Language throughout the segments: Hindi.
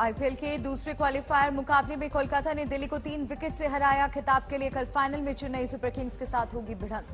आईपीएल के दूसरे क्वालिफायर मुकाबले में कोलकाता ने दिल्ली को 3 विकेट से हराया। खिताब के लिए कल फाइनल में चेन्नई सुपर किंग्स के साथ होगी भिड़ंत।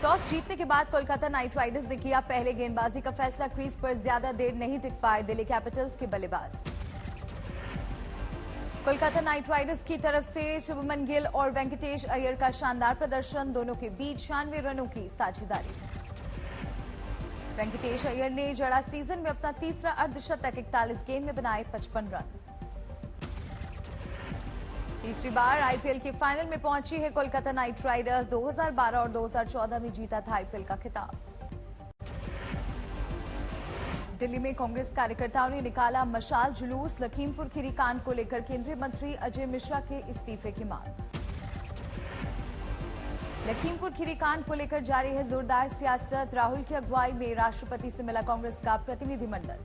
टॉस जीतने के बाद कोलकाता नाइट राइडर्स ने किया पहले गेंदबाजी का फैसला। क्रीज पर ज्यादा देर नहीं टिक पाए दिल्ली कैपिटल्स के बल्लेबाज। कोलकाता नाइट राइडर्स की तरफ से शुभमन गिल और वेंकटेश अय्यर का शानदार प्रदर्शन, दोनों के बीच 96 रनों की साझेदारी। वेंकटेश अय्यर ने जड़ा सीजन में अपना तीसरा अर्धशतक, 41 गेंद में बनाए 55 रन। तीसरी बार आईपीएल के फाइनल में पहुंची है कोलकाता नाइट राइडर्स। 2012 और 2014 में जीता था आईपीएल का खिताब। दिल्ली में कांग्रेस कार्यकर्ताओं ने निकाला मशाल जुलूस। लखीमपुर खीरी कांड को लेकर केंद्रीय मंत्री अजय मिश्रा के इस्तीफे की मांग। लखीमपुर खीरी कांड को लेकर जारी है जोरदार सियासत। राहुल की अगुवाई में राष्ट्रपति से मिला कांग्रेस का प्रतिनिधिमंडल।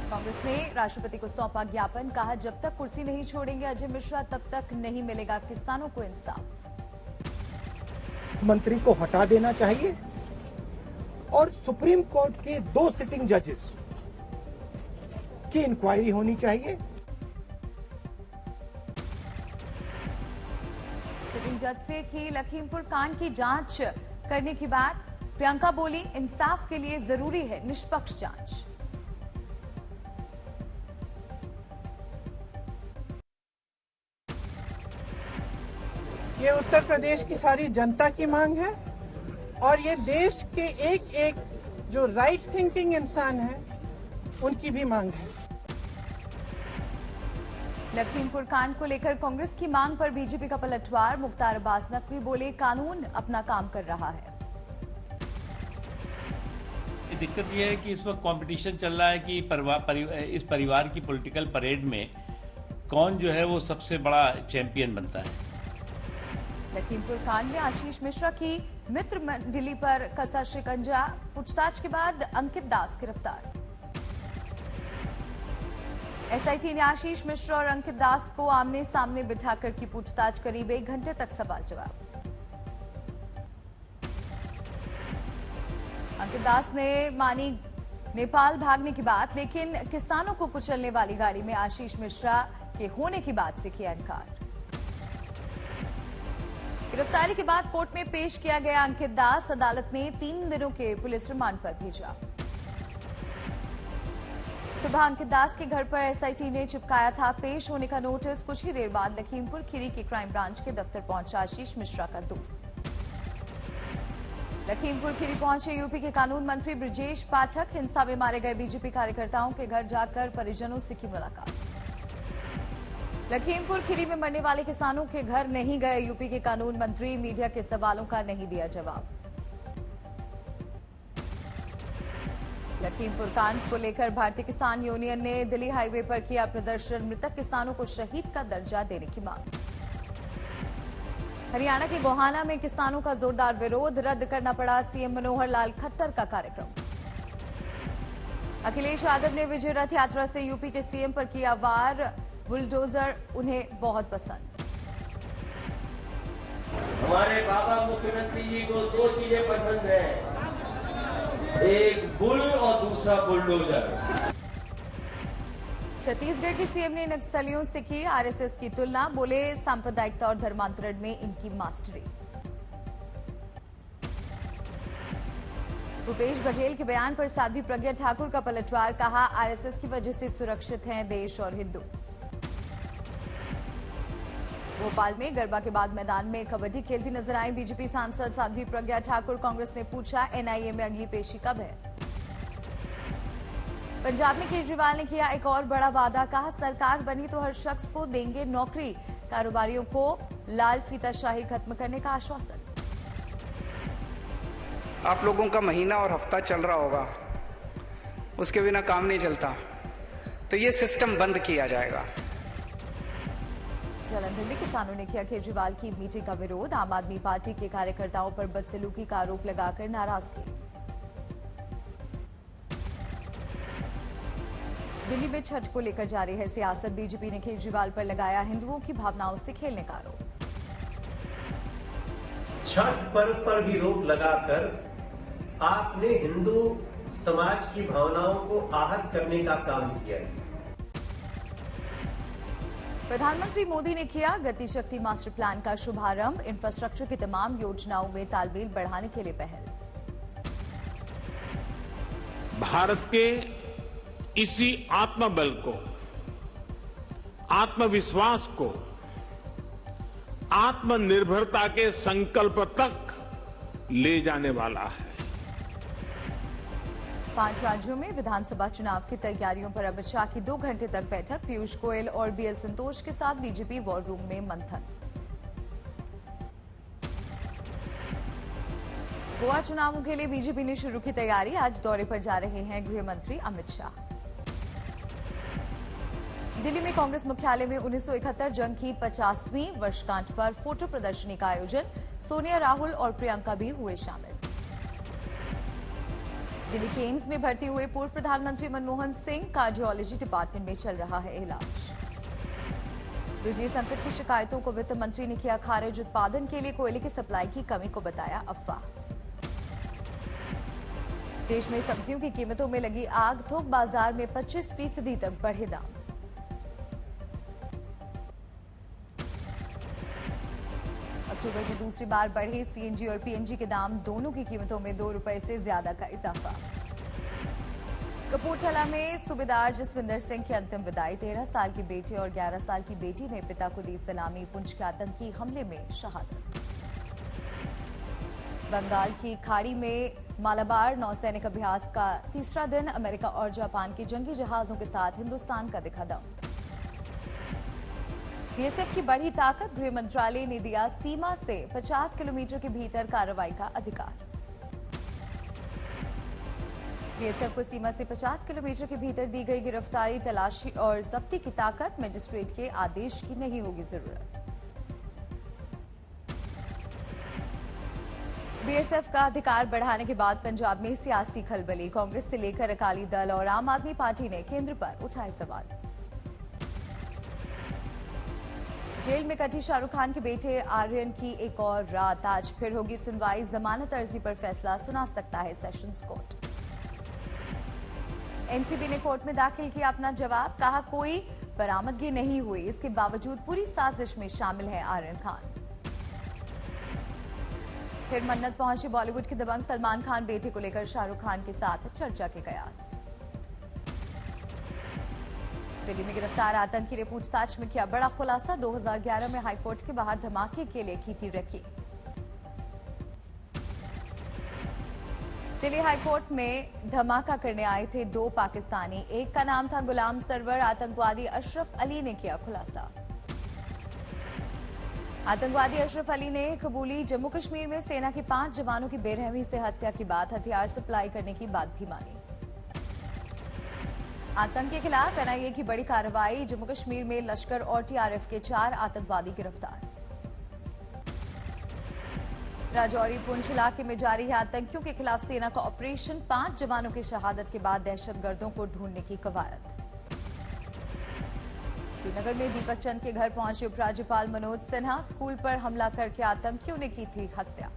कांग्रेस ने राष्ट्रपति को सौंपा ज्ञापन, कहा जब तक कुर्सी नहीं छोड़ेंगे अजय मिश्रा तब तक नहीं मिलेगा किसानों को इंसाफ। मंत्री को हटा देना चाहिए और सुप्रीम कोर्ट के 2 सिटिंग जजेस की इंक्वायरी होनी चाहिए। सिटिंग जज से की लखीमपुर कांड की जांच करने की बात। प्रियंका बोली, इंसाफ के लिए जरूरी है निष्पक्ष जांच। ये उत्तर प्रदेश की सारी जनता की मांग है और ये देश के एक एक जो राइट थिंकिंग इंसान है उनकी भी मांग है। लखीमपुर कांड को लेकर कांग्रेस की मांग पर बीजेपी का पलटवार। मुख्तार अब्बास नकवी बोले, कानून अपना काम कर रहा है। दिक्कत यह है कि इस वक्त कंपटीशन चल रहा है कि इस परिवार की पॉलिटिकल परेड में कौन जो है वो सबसे बड़ा चैंपियन बनता है। लखीमपुर कांड में आशीष मिश्रा की मित्र मंडली पर कसा शिकंजा। पूछताछ के बाद अंकित दास गिरफ्तार। एसआईटी ने आशीष मिश्रा और अंकित दास को आमने सामने बिठाकर की पूछताछ, करीब 1 घंटे तक सवाल जवाब। अंकित दास ने मानी नेपाल भागने की बात, लेकिन किसानों को कुचलने वाली गाड़ी में आशीष मिश्रा के होने की बात से किया इनकार। गिरफ्तारी के बाद कोर्ट में पेश किया गया अंकित दास। अदालत ने 3 दिनों के पुलिस रिमांड पर भेजा। सुबह अंकित दास के घर पर एसआईटी ने चिपकाया था पेश होने का नोटिस। कुछ ही देर बाद लखीमपुर खीरी के क्राइम ब्रांच के दफ्तर पहुंचा आशीष मिश्रा का दोस्त। लखीमपुर खीरी पहुंचे यूपी के कानून मंत्री ब्रजेश पाठक। हिंसा में मारे गए बीजेपी कार्यकर्ताओं के घर जाकर परिजनों से की मुलाकात। लखीमपुर खीरी में मरने वाले किसानों के घर नहीं गए यूपी के कानून मंत्री। मीडिया के सवालों का नहीं दिया जवाब। लखीमपुर कांड को लेकर भारतीय किसान यूनियन ने दिल्ली हाईवे पर किया प्रदर्शन। मृतक किसानों को शहीद का दर्जा देने की मांग। हरियाणा के गोहाना में किसानों का जोरदार विरोध, रद्द करना पड़ा सीएम मनोहर लाल खट्टर का कार्यक्रम। अखिलेश यादव ने विजय रथ यात्रा से यूपी के सीएम पर किया वार। बुलडोजर उन्हें बहुत पसंद। हमारे बाबा मुख्यमंत्री जी को 2 चीजें पसंद है, एक बुल और दूसरा बुलडोजर। छत्तीसगढ़ के सीएम ने नक्सलियों से की आरएसएस की तुलना, बोले सांप्रदायिकता और धर्मांतरण में इनकी मास्टरी। भूपेश बघेल के बयान पर साध्वी प्रज्ञा ठाकुर का पलटवार, कहा आरएसएस की वजह से सुरक्षित हैं देश और हिंदू। भोपाल में गरबा के बाद मैदान में कबड्डी खेलती नजर आई बीजेपी सांसद साध्वी प्रज्ञा ठाकुर। कांग्रेस ने पूछा एनआईए में अगली पेशी कब है। पंजाब में केजरीवाल ने किया एक और बड़ा वादा, कहा सरकार बनी तो हर शख्स को देंगे नौकरी। कारोबारियों को लाल फीताशाही खत्म करने का आश्वासन। आप लोगों का महीना और हफ्ता चल रहा होगा, उसके बिना काम नहीं चलता, तो ये सिस्टम बंद किया जाएगा। जालंधर में किसानों ने किया केजरीवाल की मीटिंग का विरोध। आम आदमी पार्टी के कार्यकर्ताओं पर बदसलूकी का आरोप लगाकर नाराजगी। दिल्ली में छठ को लेकर जारी है सियासत। बीजेपी ने केजरीवाल पर लगाया हिंदुओं की भावनाओं से खेलने का आरोप। छठ पर्व पर भी रोक लगाकर आपने हिंदू समाज की भावनाओं को आहत करने का काम किया गया। प्रधानमंत्री मोदी ने किया गति शक्ति मास्टर प्लान का शुभारंभ। इंफ्रास्ट्रक्चर की तमाम योजनाओं में तालमेल बढ़ाने के लिए पहल। भारत के इसी आत्मबल को, आत्मविश्वास को आत्मनिर्भरता के संकल्प तक ले जाने वाला है। 5 राज्यों में विधानसभा चुनाव की तैयारियों पर अमित शाह की 2 घंटे तक बैठक। पीयूष गोयल और बीएल संतोष के साथ बीजेपी वॉर रूम में मंथन। गोवा चुनावों के लिए बीजेपी ने शुरू की तैयारी। आज दौरे पर जा रहे हैं गृह मंत्री अमित शाह। दिल्ली में कांग्रेस मुख्यालय में 1971 जंग की 50वीं वर्षगांठ पर फोटो प्रदर्शनी का आयोजन। सोनिया, राहुल और प्रियंका भी हुए शामिल। दिल्ली के एम्स में भर्ती हुए पूर्व प्रधानमंत्री मनमोहन सिंह। कार्डियोलॉजी डिपार्टमेंट में चल रहा है इलाज। बिजली संकट की शिकायतों को वित्त मंत्री ने किया खारिज। उत्पादन के लिए कोयले की सप्लाई की कमी को बताया अफवाह। देश में सब्जियों की कीमतों में लगी आग। थोक बाजार में 25% तक बढ़े दाम। अक्टूबर में दूसरी बार बढ़े सीएनजी और पीएनजी के दाम। दोनों की कीमतों में 2 रुपए से ज्यादा का इजाफा। कपूरथला में सूबेदार जसविंदर सिंह की अंतिम विदाई। 13 साल के बेटे और 11 साल की बेटी ने पिता को दी सलामी। पुंछ के आतंकी हमले में शहादत। बंगाल की खाड़ी में मालाबार नौसैनिक अभ्यास का तीसरा दिन। अमेरिका और जापान के जंगी जहाजों के साथ हिंदुस्तान का दिखा दम। बीएसएफ की बढ़ी ताकत। गृह मंत्रालय ने दिया सीमा से 50 किलोमीटर के भीतर कार्रवाई का अधिकार। बीएसएफ को सीमा से 50 किलोमीटर के भीतर दी गई गिरफ्तारी, तलाशी और जब्ती की ताकत। मजिस्ट्रेट के आदेश की नहीं होगी जरूरत। बीएसएफ का अधिकार बढ़ाने के बाद पंजाब में सियासी खलबली। कांग्रेस से लेकर अकाली दल और आम आदमी पार्टी ने केंद्र पर उठाए सवाल। जेल में कटी शाहरुख खान के बेटे आर्यन की एक और रात। आज फिर होगी सुनवाई। जमानत अर्जी पर फैसला सुना सकता है सेशंस कोर्ट। एनसीबी ने कोर्ट में दाखिल किया अपना जवाब। कहा कोई बरामदगी नहीं हुई, इसके बावजूद पूरी साजिश में शामिल है आर्यन खान। फिर मन्नत पहुंचे बॉलीवुड के दबंग सलमान खान। बेटे को लेकर शाहरुख खान के साथ चर्चा के कयास। दिल्ली में गिरफ्तार आतंकी ने पूछताछ में किया बड़ा खुलासा। 2011 में हाईकोर्ट के बाहर धमाके के लिए की थी रेकी। दिल्ली हाईकोर्ट में धमाका करने आए थे 2 पाकिस्तानी। एक का नाम था गुलाम सरवर। आतंकवादी अशरफ अली ने किया खुलासा। आतंकवादी अशरफ अली ने कबूली जम्मू कश्मीर में सेना के 5 जवानों की बेरहमी से हत्या की बात। हथियार सप्लाई करने की बात भी मानी। आतंक के खिलाफ एनआईए की बड़ी कार्रवाई। जम्मू कश्मीर में लश्कर और टीआरएफ के 4 आतंकवादी गिरफ्तार। राजौरी पुंछ इलाके में जारी है आतंकियों के खिलाफ सेना का ऑपरेशन। 5 जवानों की शहादत के बाद दहशतगर्दों को ढूंढने की कवायद। श्रीनगर में दीपक चंद के घर पहुंचे उपराज्यपाल मनोज सिन्हा। स्कूल पर हमला करके आतंकियों ने की थी हत्या।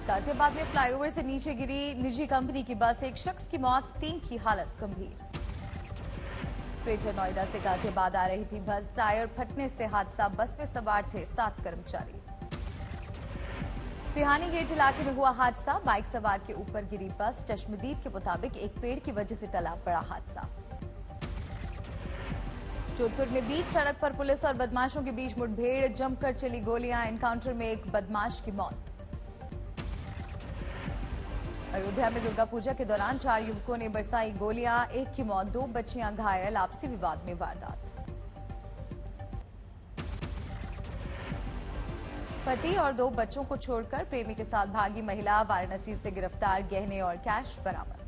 गाजियाबाद में फ्लाईओवर से नीचे गिरी निजी कंपनी की बस। 1 शख्स की मौत, 3 की हालत गंभीर। ग्रेटर नोएडा से गाजियाबाद आ रही थी बस। टायर फटने से हादसा। बस में सवार थे 7 कर्मचारी। सिहानी गेट इलाके में हुआ हादसा। बाइक सवार के ऊपर गिरी बस। चश्मदीद के मुताबिक एक पेड़ की वजह से टला बड़ा हादसा। जोधपुर में बीच सड़क पर पुलिस और बदमाशों के बीच मुठभेड़। जमकर चली गोलियां। एनकाउंटर में एक बदमाश की मौत। अयोध्या में दुर्गा पूजा के दौरान 4 युवकों ने बरसाई गोलियां। 1 की मौत, 2 बच्चियां घायल। आपसी विवाद में वारदात। पति और 2 बच्चों को छोड़कर प्रेमी के साथ भागी महिला। वाराणसी से गिरफ्तार। गहने और कैश बरामद।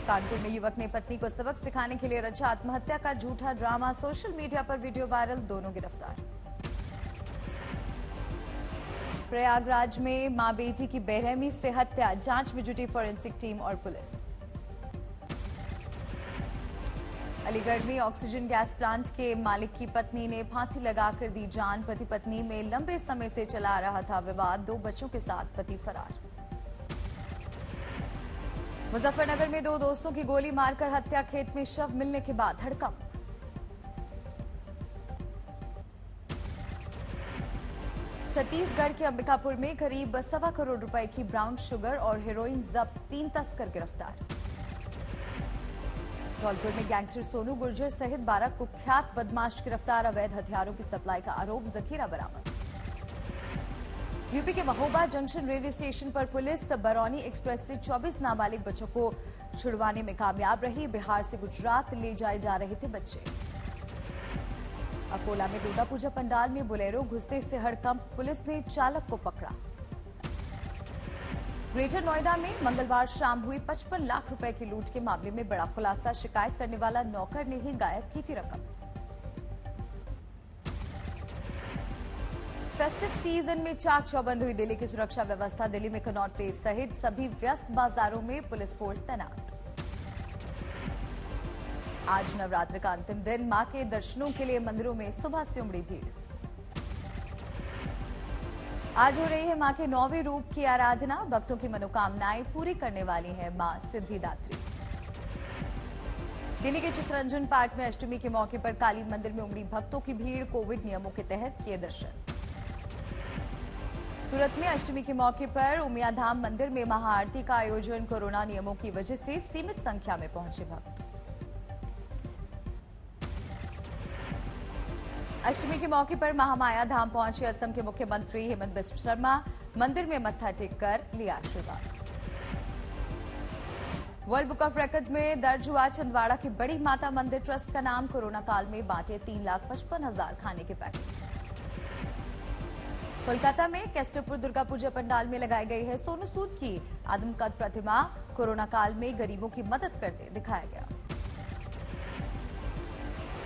कानपुर में युवक ने पत्नी को सबक सिखाने के लिए रचा आत्महत्या का झूठा ड्रामा। सोशल मीडिया पर वीडियो वायरल। दोनों गिरफ्तार। प्रयागराज में मां बेटी की बेरहमी से हत्या। जांच में जुटी फोरेंसिक टीम और पुलिस। अलीगढ़ में ऑक्सीजन गैस प्लांट के मालिक की पत्नी ने फांसी लगाकर दी जान। पति पत्नी में लंबे समय से चला रहा था विवाद। 2 बच्चों के साथ पति फरार। मुजफ्फरनगर में 2 दोस्तों की गोली मारकर हत्या। खेत में शव मिलने के बाद हड़कंप। छत्तीसगढ़ के अंबिकापुर में करीब 1.25 करोड़ रुपए की ब्राउन शुगर और हेरोइन जब्त। 3 तस्कर गिरफ्तार। धौलपुर में गैंगस्टर सोनू गुर्जर सहित 12 कुख्यात बदमाश गिरफ्तार। अवैध हथियारों की सप्लाई का आरोप। जखीरा बरामद। यूपी के महोबा जंक्शन रेलवे स्टेशन पर पुलिस बरौनी एक्सप्रेस से 24 नाबालिग बच्चों को छुड़वाने में कामयाब रही। बिहार से गुजरात ले जाए जा रहे थे बच्चे। अकोला में दुर्गा पूजा पंडाल में बोलेरो घुसने से हड़कंप। पुलिस ने चालक को पकड़ा। ग्रेटर नोएडा में मंगलवार शाम हुई 55 लाख रुपए की लूट के मामले में बड़ा खुलासा। शिकायत करने वाला नौकर ने ही गायब की थी रकम। फेस्टिव सीजन में चाक चौबंद हुई दिल्ली की सुरक्षा व्यवस्था। दिल्ली में कनॉट प्लेस सहित सभी व्यस्त बाजारों में पुलिस फोर्स तैनात। आज नवरात्र का अंतिम दिन। मां के दर्शनों के लिए मंदिरों में सुबह से उमड़ी भीड़। आज हो रही है मां के 9वें रूप की आराधना। भक्तों की मनोकामनाएं पूरी करने वाली है मां सिद्धिदात्री। दिल्ली के चित्तरंजन पार्क में अष्टमी के मौके पर काली मंदिर में उमड़ी भक्तों की भीड़। कोविड नियमों के तहत किए दर्शन। सूरत में अष्टमी के मौके पर उमिया धाम मंदिर में महाआरती का आयोजन। कोरोना नियमों की वजह से सीमित संख्या में पहुंचे भक्त। अष्टमी के मौके पर महामाया धाम पहुंचे असम के मुख्यमंत्री हेमंत बिस्व शर्मा। मंदिर में मत्था टेककर लिया आशीर्वाद। वर्ल्ड बुक ऑफ रिकॉर्ड्स में दर्ज हुआ छिंदवाड़ा की बड़ी माता मंदिर ट्रस्ट का नाम। कोरोना काल में बांटे 3,55,000 खाने के पैकेट। कोलकाता में केस्टरपुर दुर्गा पूजा पंडाल में लगाई गई है सोनू सूद की आदमकद प्रतिमा। कोरोना काल में गरीबों की मदद करते दिखाया गया।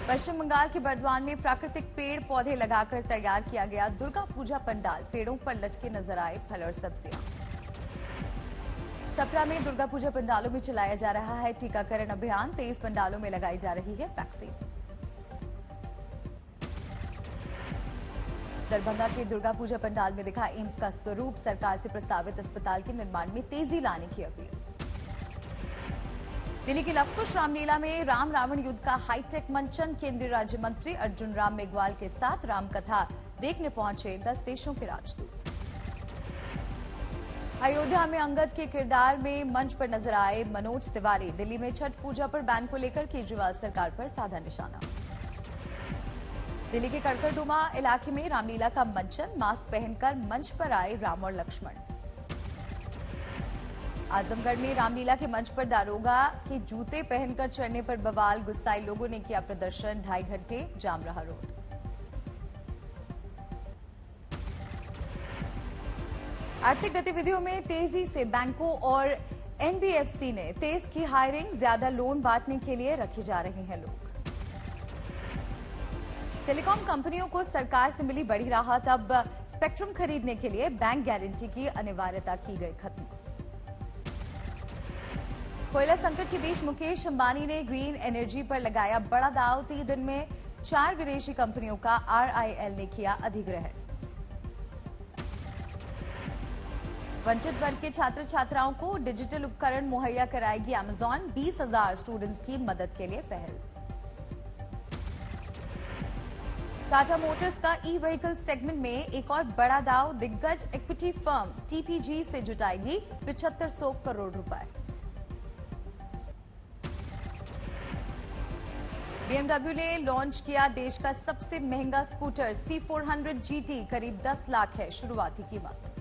पश्चिम बंगाल के बर्दवान में प्राकृतिक पेड़ पौधे लगाकर तैयार किया गया दुर्गा पूजा पंडाल। पेड़ों पर लटके नजर आए फल और सब्जियां। छपरा में दुर्गा पूजा पंडालों में चलाया जा रहा है टीकाकरण अभियान। 23 पंडालों में लगाई जा रही है वैक्सीन। दरभंगा के दुर्गा पूजा पंडाल में दिखा एम्स का स्वरूप। सरकार से प्रस्तावित अस्पताल के निर्माण में तेजी लाने की अपील। दिल्ली की लवकुश रामलीला में राम रावण युद्ध का हाईटेक मंचन। केंद्रीय राज्य मंत्री अर्जुन राम मेघवाल के साथ रामकथा देखने पहुंचे 10 देशों के राजदूत। अयोध्या में अंगद के किरदार में मंच पर नजर आए मनोज तिवारी। दिल्ली में छठ पूजा पर बैन को लेकर केजरीवाल सरकार पर साधा निशाना। दिल्ली के कड़कड़डुमा इलाके में रामलीला का मंचन। मास्क पहनकर मंच पर आए राम और लक्ष्मण। आजमगढ़ में रामलीला के मंच पर दारोगा के जूते पहनकर चढ़ने पर बवाल। गुस्साए लोगों ने किया प्रदर्शन। 2.5 घंटे जाम रहा रोड। आर्थिक गतिविधियों में तेजी से बैंकों और एनबीएफसी ने तेज की हायरिंग। ज्यादा लोन बांटने के लिए रखे जा रहे हैं लोग। टेलीकॉम कंपनियों को सरकार से मिली बड़ी राहत। अब स्पेक्ट्रम खरीदने के लिए बैंक गारंटी की अनिवार्यता की गई खत्म। कोयला संकट के बीच मुकेश अंबानी ने ग्रीन एनर्जी पर लगाया बड़ा दांव। 3 दिन में 4 विदेशी कंपनियों का आरआईएल ने किया अधिग्रहण। वंचित वर्ग के छात्र छात्राओं को डिजिटल उपकरण मुहैया कराएगी अमेजॉन। 20,000 स्टूडेंट्स की मदद के लिए पहल। टाटा मोटर्स का ई व्हीकल सेगमेंट में एक और बड़ा दांव। दिग्गज इक्विटी फर्म टीपीजी से जुटाएगी 7500 करोड़ रुपए। BMW ने लॉन्च किया देश का सबसे महंगा स्कूटर C400 GT। करीब 10 लाख है शुरुआती कीमत।